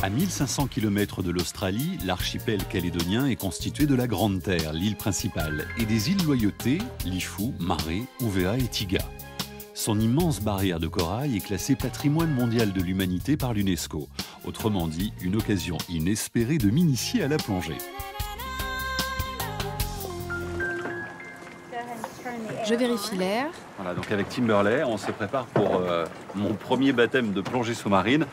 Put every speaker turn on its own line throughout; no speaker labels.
À 1500 km de l'Australie, l'archipel calédonien est constitué de la Grande Terre, l'île principale, et des îles Loyauté, Lifou, Maré, Uvea et Tiga. Son immense barrière de corail est classée patrimoine mondial de l'humanité par l'UNESCO. Autrement dit, une occasion inespérée de m'initier à la plongée.
Je vérifie l'air.
Voilà, donc avec Timberley, on se prépare pour mon premier baptême de plongée sous-marine.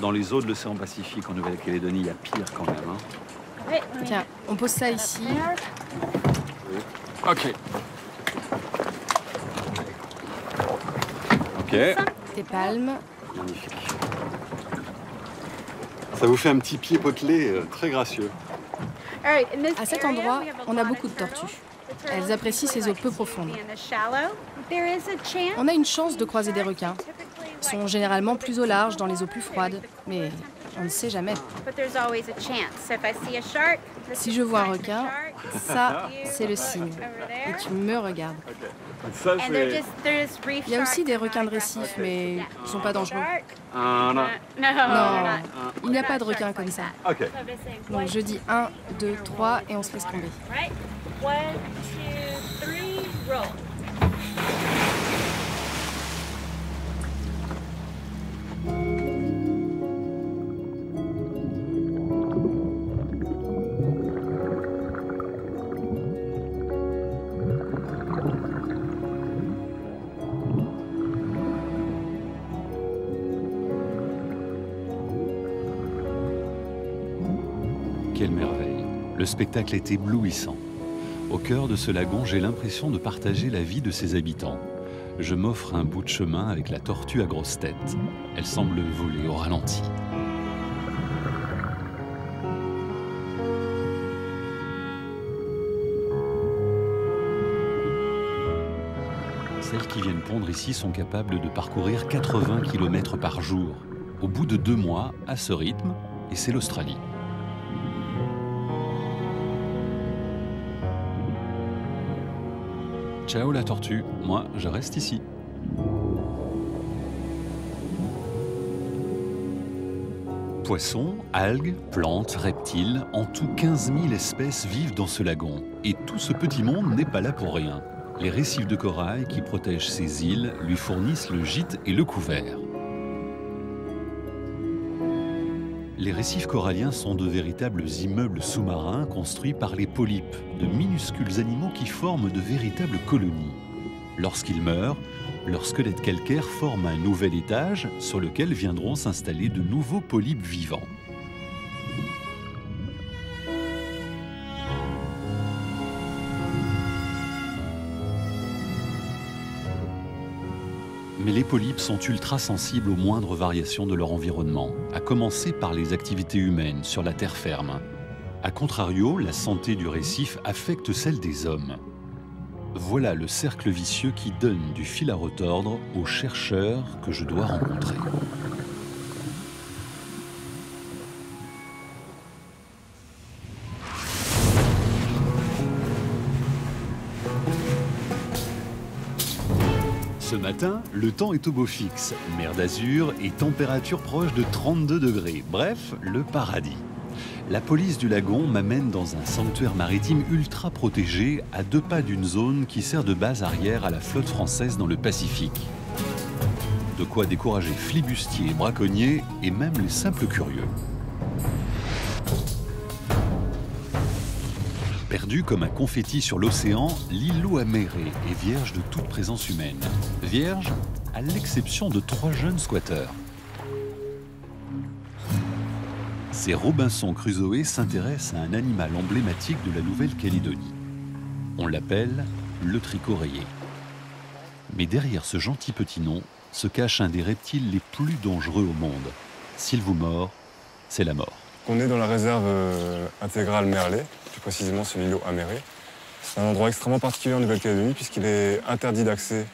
Dans les eaux de l'océan Pacifique en Nouvelle-Calédonie, il y a pire quand même. Hein.
Tiens, on pose ça ici.
Ok. Ok.
Tes palmes.
Magnifique. Ça vous fait un petit pied potelé très gracieux.
À cet endroit, on a beaucoup de tortues. Elles apprécient ces eaux peu profondes. On a une chance de croiser des requins. Ils sont généralement plus au large dans les eaux plus froides, mais on ne sait jamais. Si je vois un requin, ça, c'est le signe. Et tu me regardes.
Ça,
Il y a aussi des requins de récif, mais ils ne sont pas dangereux.
non.
Non, il n'y a pas de requins comme ça.
Ok.
Donc je dis 1, 2, 3 et on se laisse tomber.
1, 2, 3, roll.
Quelle merveille! Le spectacle est éblouissant. Au cœur de ce lagon, j'ai l'impression de partager la vie de ses habitants. Je m'offre un bout de chemin avec la tortue à grosse tête. Elle semble voler au ralenti. Celles qui viennent pondre ici sont capables de parcourir 80 km par jour. Au bout de 2 mois, à ce rythme, et c'est l'Australie. Ciao la tortue, moi je reste ici. Poissons, algues, plantes, reptiles, en tout 15 000 espèces vivent dans ce lagon. Et tout ce petit monde n'est pas là pour rien. Les récifs de corail qui protègent ces îles lui fournissent le gîte et le couvert. Les récifs coralliens sont de véritables immeubles sous-marins construits par les polypes, de minuscules animaux qui forment de véritables colonies. Lorsqu'ils meurent, leur squelette calcaire forme un nouvel étage sur lequel viendront s'installer de nouveaux polypes vivants. Mais les polypes sont ultra sensibles aux moindres variations de leur environnement, à commencer par les activités humaines sur la terre ferme. A contrario, la santé du récif affecte celle des hommes. Voilà le cercle vicieux qui donne du fil à retordre aux chercheurs que je dois rencontrer. Ce matin, le temps est au beau fixe, mer d'azur et température proche de 32 degrés. Bref, le paradis. La police du lagon m'amène dans un sanctuaire maritime ultra protégé à 2 pas d'une zone qui sert de base arrière à la flotte française dans le Pacifique. De quoi décourager flibustiers, braconniers et même les simples curieux. Perdu comme un confetti sur l'océan, l'îlot Améré est vierge de toute présence humaine. Vierge, à l'exception de 3 jeunes squatteurs. Ces Robinson Crusoe s'intéressent à un animal emblématique de la Nouvelle-Calédonie. On l'appelle le tricot rayé. Mais derrière ce gentil petit nom se cache un des reptiles les plus dangereux au monde. S'il vous mord, c'est la mort.
On est dans la réserve intégrale Merlet, plus précisément sur l'îlot Améré. C'est un endroit extrêmement particulier en Nouvelle-Calédonie puisqu'il est interdit d'accès.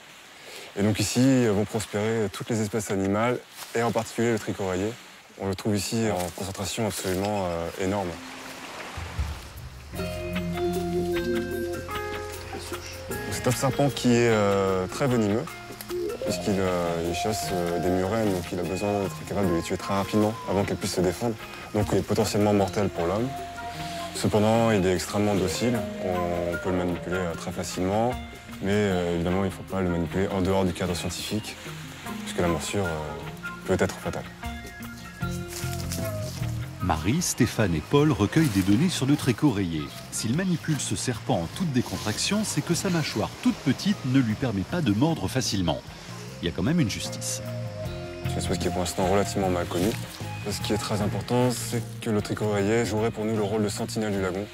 Et donc ici vont prospérer toutes les espèces animales et en particulier le tricot rayé. On le trouve ici en concentration absolument énorme. C'est un serpent qui est très venimeux. puisqu'il il chasse des murènes, donc il a besoin d'être capable de les tuer très rapidement avant qu'elles puissent se défendre. Donc il est potentiellement mortel pour l'homme. Cependant, il est extrêmement docile, on peut le manipuler très facilement, mais évidemment, il ne faut pas le manipuler en dehors du cadre scientifique, puisque la morsure peut être fatale.
Marie, Stéphane et Paul recueillent des données sur le trécot rayé. S'il manipule ce serpent en toute décontraction, c'est que sa mâchoire toute petite ne lui permet pas de mordre facilement. Il y a quand même une justice.
C'est une espèce qui est pour l'instant relativement mal connue. Ce qui est très important, c'est que le trécot rayé jouerait pour nous le rôle de sentinelle du lagon.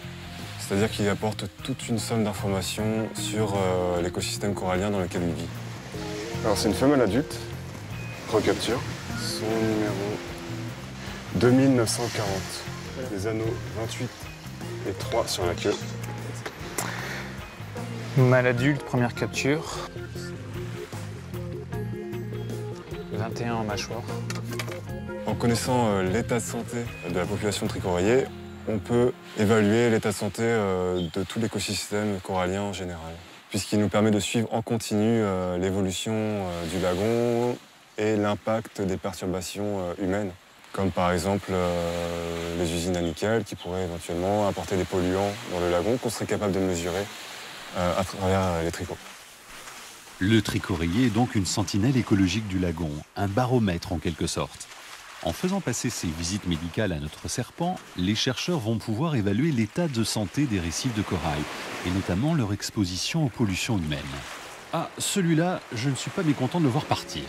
C'est-à-dire qu'il apporte toute une somme d'informations sur l'écosystème corallien dans lequel il vit. Alors c'est une femelle adulte, recapture, son numéro 2940. Les anneaux 28 et 3 sur la queue.
Mâle adulte, première capture. 21 en mâchoire.
En connaissant l'état de santé de la population de trécot rayé, on peut évaluer l'état de santé de tout l'écosystème corallien en général, puisqu'il nous permet de suivre en continu l'évolution du lagon et l'impact des perturbations humaines, comme par exemple les usines à nickel qui pourraient éventuellement apporter des polluants dans le lagon qu'on serait capable de mesurer à travers les tricots.
Le trécot rayé est donc une sentinelle écologique du lagon, un baromètre en quelque sorte. En faisant passer ces visites médicales à notre serpent, les chercheurs vont pouvoir évaluer l'état de santé des récifs de corail, et notamment leur exposition aux pollutions humaines. Ah, celui-là, je ne suis pas mécontent de le voir partir.